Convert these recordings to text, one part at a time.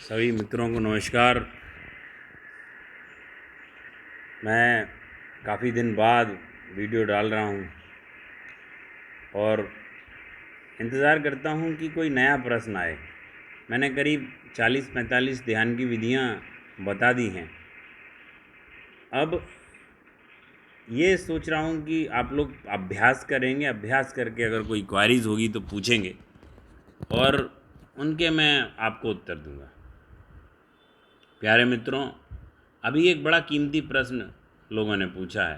सभी मित्रों को नमस्कार। मैं काफ़ी दिन बाद वीडियो डाल रहा हूँ और इंतज़ार करता हूँ कि कोई नया प्रश्न आए। मैंने करीब 40-45 ध्यान की विधियाँ बता दी हैं। अब ये सोच रहा हूँ कि आप लोग अभ्यास करेंगे, अभ्यास करके अगर कोई क्वारीज होगी तो पूछेंगे और उनके मैं आपको उत्तर दूँगा। प्यारे मित्रों, अभी एक बड़ा कीमती प्रश्न लोगों ने पूछा है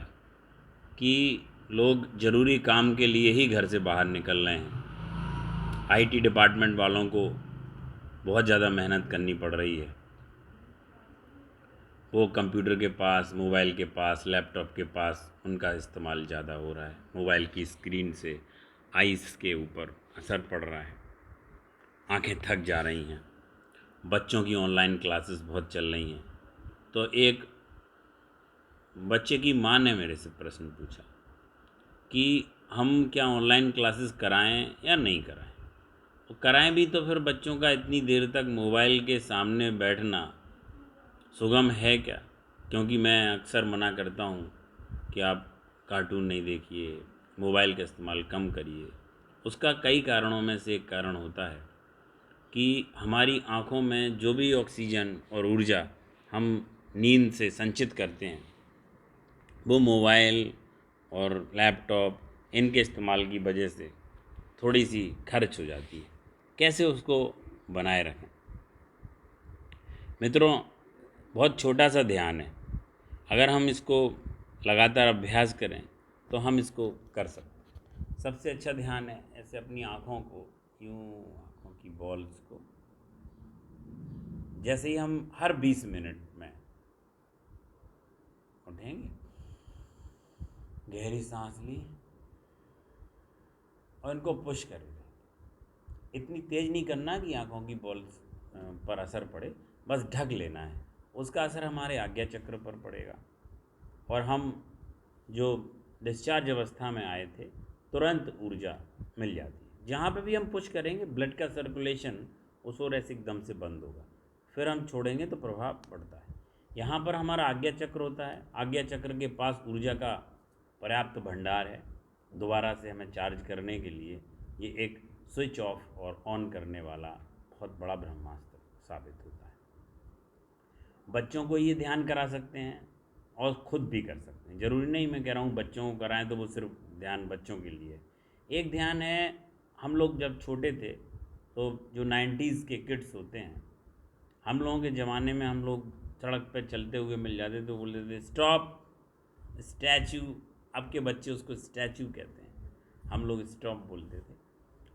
कि लोग ज़रूरी काम के लिए ही घर से बाहर निकल रहे हैं। आईटी डिपार्टमेंट वालों को बहुत ज़्यादा मेहनत करनी पड़ रही है। वो कंप्यूटर के पास, मोबाइल के पास, लैपटॉप के पास उनका इस्तेमाल ज़्यादा हो रहा है। मोबाइल की स्क्रीन से आइस के ऊपर असर पड़ रहा है, आंखें थक जा रही हैं। बच्चों की ऑनलाइन क्लासेस बहुत चल रही हैं। तो एक बच्चे की माँ ने मेरे से प्रश्न पूछा कि हम क्या ऑनलाइन क्लासेस कराएं या नहीं कराएं। तो कराएं भी तो फिर बच्चों का इतनी देर तक मोबाइल के सामने बैठना सुगम है क्या? क्योंकि मैं अक्सर मना करता हूँ कि आप कार्टून नहीं देखिए, मोबाइल का इस्तेमाल कम करिए। उसका कई कारणों में से एक कारण होता है कि हमारी आँखों में जो भी ऑक्सीजन और ऊर्जा हम नींद से संचित करते हैं वो मोबाइल और लैपटॉप इनके इस्तेमाल की वजह से थोड़ी सी खर्च हो जाती है। कैसे उसको बनाए रखें? मित्रों, बहुत छोटा सा ध्यान है। अगर हम इसको लगातार अभ्यास करें तो हम इसको कर सकते हैं। सबसे अच्छा ध्यान है ऐसे अपनी आँखों को यूँ, आँखों की बॉल्स को जैसे ही हम हर 20 मिनट में उठेंगे, गहरी सांस ली और इनको पुश करें। इतनी तेज़ नहीं करना कि आँखों की बॉल्स पर असर पड़े, बस ढक लेना है। उसका असर हमारे आज्ञा चक्र पर पड़ेगा और हम जो डिस्चार्ज अवस्था में आए थे तुरंत ऊर्जा मिल जाती है। जहाँ पे भी हम पुश करेंगे ब्लड का सर्कुलेशन उस ओर ऐसे एकदम से बंद होगा, फिर हम छोड़ेंगे तो प्रभाव पड़ता है। यहाँ पर हमारा आज्ञा चक्र होता है। आज्ञा चक्र के पास ऊर्जा का पर्याप्त भंडार है। दोबारा से हमें चार्ज करने के लिए ये एक स्विच ऑफ और ऑन करने वाला बहुत बड़ा ब्रह्मास्त्र साबित होता है। बच्चों को ये ध्यान करा सकते हैं और ख़ुद भी कर सकते हैं। ज़रूरी नहीं मैं कह रहा हूँ बच्चों को कराएं तो वो सिर्फ ध्यान बच्चों के लिए। एक ध्यान है, हम लोग जब छोटे थे तो जो 90s के किड्स होते हैं, हम लोगों के ज़माने में हम लोग सड़क पर चलते हुए मिल जाते तो बोलते थे स्टॉप स्टैचू। अब के बच्चे उसको स्टैचू कहते हैं, हम लोग स्टॉप बोलते थे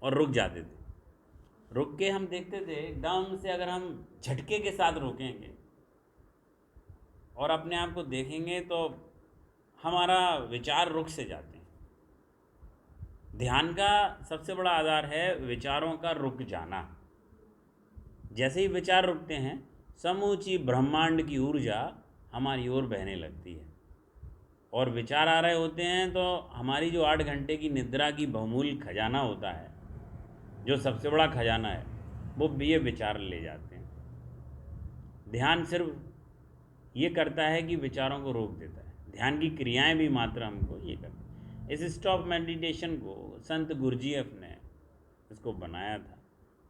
और रुक जाते थे। रुक के हम देखते थे एकदम से, अगर हम झटके के साथ रुकेंगे और अपने आप को देखेंगे तो हमारा विचार रुक से जाते हैं। ध्यान का सबसे बड़ा आधार है विचारों का रुक जाना। जैसे ही विचार रुकते हैं समूची ब्रह्मांड की ऊर्जा हमारी ओर बहने लगती है और विचार आ रहे होते हैं तो हमारी जो 8 घंटे की निद्रा की बहुमूल्य खजाना होता है, जो सबसे बड़ा खजाना है, वो ये विचार ले जाते हैं। ध्यान सिर्फ ये करता है कि विचारों को रोक देता है। ध्यान की क्रियाएं भी मात्र हमको ये करती। इस स्टॉप मेडिटेशन को संत गुरजीएफ ने इसको बनाया था।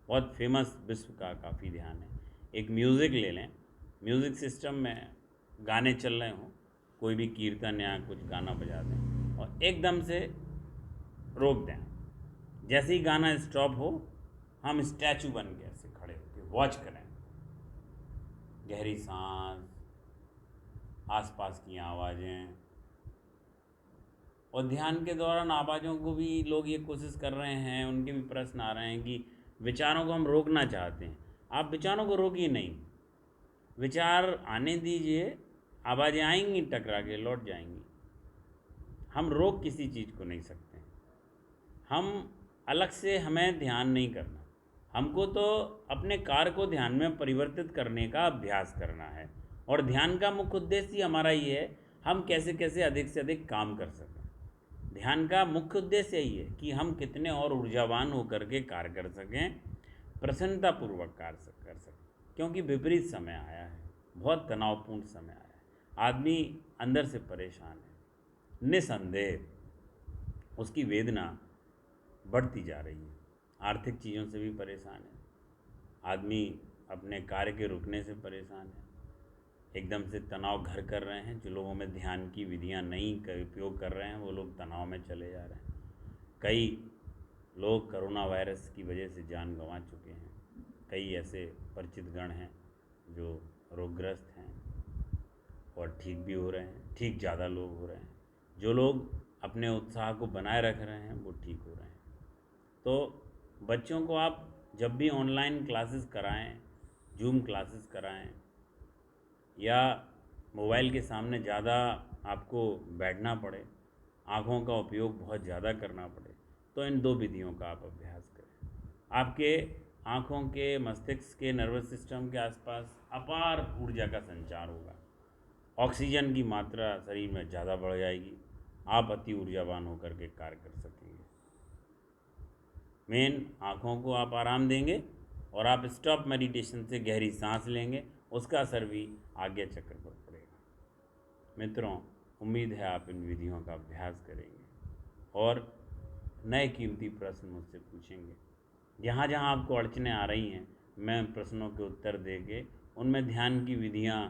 बहुत फेमस विश्व का काफ़ी ध्यान है। एक म्यूज़िक ले लें, म्यूज़िक सिस्टम में गाने चल रहे हों, कोई भी कीर्तन या कुछ गाना बजा दें और एकदम से रोक दें। जैसे ही गाना स्टॉप हो हम स्टैचू बन के ऐसे खड़े होकर वॉच करें। गहरी सांस, आसपास की आवाज़ें, और ध्यान के दौरान आवाज़ों को भी लोग ये कोशिश कर रहे हैं, उनके भी प्रश्न आ रहे हैं कि विचारों को हम रोकना चाहते हैं। आप विचारों को रोकिए नहीं, विचार आने दीजिए, आवाज़ें आएंगी, टकरा के लौट जाएंगी। हम रोक किसी चीज़ को नहीं सकते। हम अलग से हमें ध्यान नहीं करना, हमको तो अपने कार्य को ध्यान में परिवर्तित करने का अभ्यास करना है। और ध्यान का मुख्य उद्देश्य हमारा ये है, हम कैसे कैसे अधिक से अधिक काम कर सकें। ध्यान का मुख्य उद्देश्य यही है कि हम कितने और ऊर्जावान होकर के कार्य कर सकें, प्रसन्नतापूर्वक कार्य कर सकें। क्योंकि विपरीत समय आया है, बहुत तनावपूर्ण समय आया है। आदमी अंदर से परेशान है, निसंदेह उसकी वेदना बढ़ती जा रही है। आर्थिक चीज़ों से भी परेशान है, आदमी अपने कार्य के रुकने से परेशान है, एकदम से तनाव घर कर रहे हैं। जो लोगों में ध्यान की विधियां नहीं उपयोग कर रहे हैं वो लोग तनाव में चले जा रहे हैं। कई लोग कोरोना वायरस की वजह से जान गंवा चुके हैं। कई ऐसे परिचित गण हैं जो रोगग्रस्त हैं और ठीक भी हो रहे हैं, ठीक ज़्यादा लोग हो रहे हैं। जो लोग अपने उत्साह को बनाए रख रहे हैं वो ठीक हो रहे हैं। तो बच्चों को आप जब भी ऑनलाइन क्लासेस कराएं, जूम क्लासेस कराएं, या मोबाइल के सामने ज़्यादा आपको बैठना पड़े, आँखों का उपयोग बहुत ज़्यादा करना पड़े, तो इन 2 विधियों का आप अभ्यास करें। आपके आँखों के, मस्तिष्क के, नर्वस सिस्टम के आसपास अपार ऊर्जा का संचार होगा। ऑक्सीजन की मात्रा शरीर में ज़्यादा बढ़ जाएगी, आप अति ऊर्जावान होकर के कार्य कर सकेंगे। मेन आँखों को आप आराम देंगे और आप स्टॉप मेडिटेशन से गहरी सांस लेंगे, उसका असर भी आज्ञा चक्र पर पड़ेगा। मित्रों, उम्मीद है आप इन विधियों का अभ्यास करेंगे और नए कीमती प्रश्न मुझसे पूछेंगे। जहाँ जहाँ आपको अड़चनें आ रही हैं, मैं प्रश्नों के उत्तर देके उनमें ध्यान की विधियाँ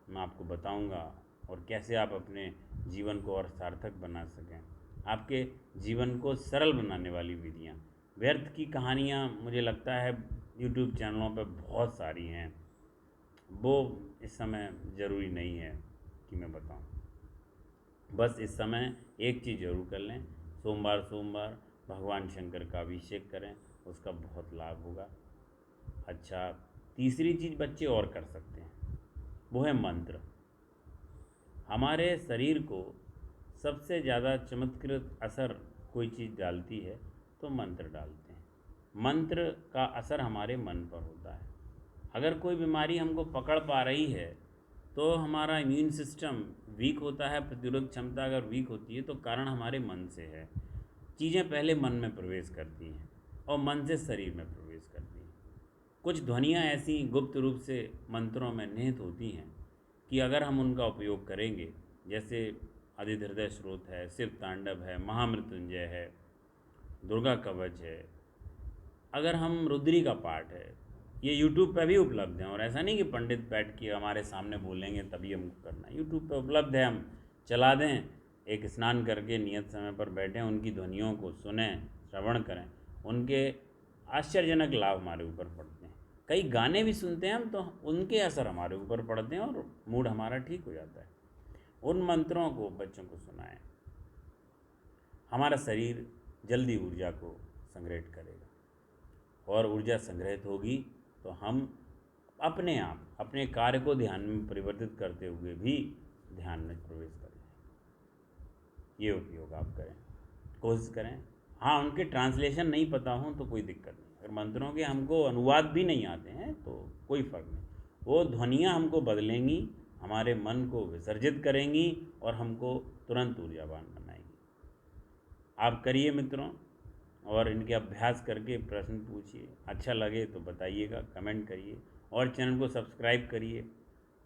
मैं आपको बताऊँगा और कैसे आप अपने जीवन को और सार्थक बना सकें। आपके जीवन को सरल बनाने वाली विधियाँ। व्यर्थ की कहानियाँ मुझे लगता है यूट्यूब चैनलों पर बहुत सारी हैं, वो इस समय ज़रूरी नहीं है कि मैं बताऊं। बस इस समय एक चीज़ ज़रूर कर लें, सोमवार सोमवार भगवान शंकर का अभिषेक करें, उसका बहुत लाभ होगा। अच्छा, तीसरी चीज़ बच्चे और कर सकते हैं, वो है मंत्र। हमारे शरीर को सबसे ज़्यादा चमत्कृत असर कोई चीज़ डालती है तो मंत्र डालते हैं। मंत्र का असर हमारे मन पर होता है। अगर कोई बीमारी हमको पकड़ पा रही है तो हमारा इम्यून सिस्टम वीक होता है, प्रतिरोध क्षमता अगर वीक होती है तो कारण हमारे मन से है। चीज़ें पहले मन में प्रवेश करती हैं और मन से शरीर में प्रवेश करती हैं। कुछ ध्वनियाँ ऐसी गुप्त रूप से मंत्रों में निहित होती हैं कि अगर हम उनका उपयोग करेंगे, जैसे आदित हृदय स्रोत है, शिव तांडव है, महामृत्युंजय है, दुर्गा कवच है, अगर हम रुद्री का पाठ है, ये यूट्यूब पे भी उपलब्ध हैं। और ऐसा नहीं कि पंडित बैठ के हमारे सामने बोलेंगे तभी हमको करना है, यूट्यूब पे उपलब्ध है। हम चला दें, एक स्नान करके नियत समय पर बैठें, उनकी ध्वनियों को सुनें, श्रवण करें, उनके आश्चर्यजनक लाभ हमारे ऊपर पड़ते हैं। कई गाने भी सुनते हैं हम तो उनके असर हमारे ऊपर पड़ते हैं और मूड हमारा ठीक हो जाता है। उन मंत्रों को बच्चों को सुनाएं, हमारा शरीर जल्दी ऊर्जा को संग्रहित करेगा और ऊर्जा संग्रहित होगी तो हम अपने आप अपने कार्य को ध्यान में परिवर्तित करते हुए भी ध्यान में प्रवेश करें। ये उपयोग आप करें, कोशिश करें। हाँ, उनके ट्रांसलेशन नहीं पता हो तो कोई दिक्कत नहीं, अगर मंत्रों के हमको अनुवाद भी नहीं आते हैं तो कोई फ़र्क नहीं, वो ध्वनियाँ हमको बदलेंगी, हमारे मन को विसर्जित करेंगी और हमको तुरंत ऊर्जावान बनाएंगी। आप करिए मित्रों, और इनके अभ्यास करके प्रश्न पूछिए। अच्छा लगे तो बताइएगा, कमेंट करिए और चैनल को सब्सक्राइब करिए।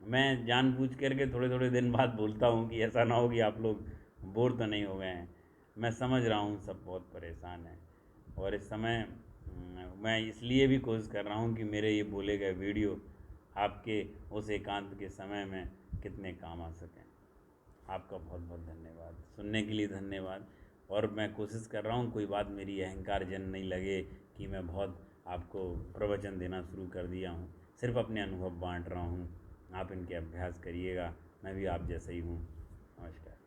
मैं जानबूझ करके थोड़े थोड़े दिन बाद बोलता हूँ कि ऐसा ना हो कि आप लोग बोर तो नहीं हो गए हैं। मैं समझ रहा हूँ सब बहुत परेशान हैं और इस समय मैं इसलिए भी कोशिश कर रहा हूँ कि मेरे ये बोले गए वीडियो आपके उस एकांत के समय में कितने काम आ सकें। आपका बहुत बहुत धन्यवाद, सुनने के लिए धन्यवाद। और मैं कोशिश कर रहा हूँ कोई बात मेरी अहंकार जन नहीं लगे कि मैं बहुत आपको प्रवचन देना शुरू कर दिया हूँ, सिर्फ अपने अनुभव बांट रहा हूँ। आप इनके अभ्यास करिएगा, मैं भी आप जैसा ही हूँ। नमस्कार।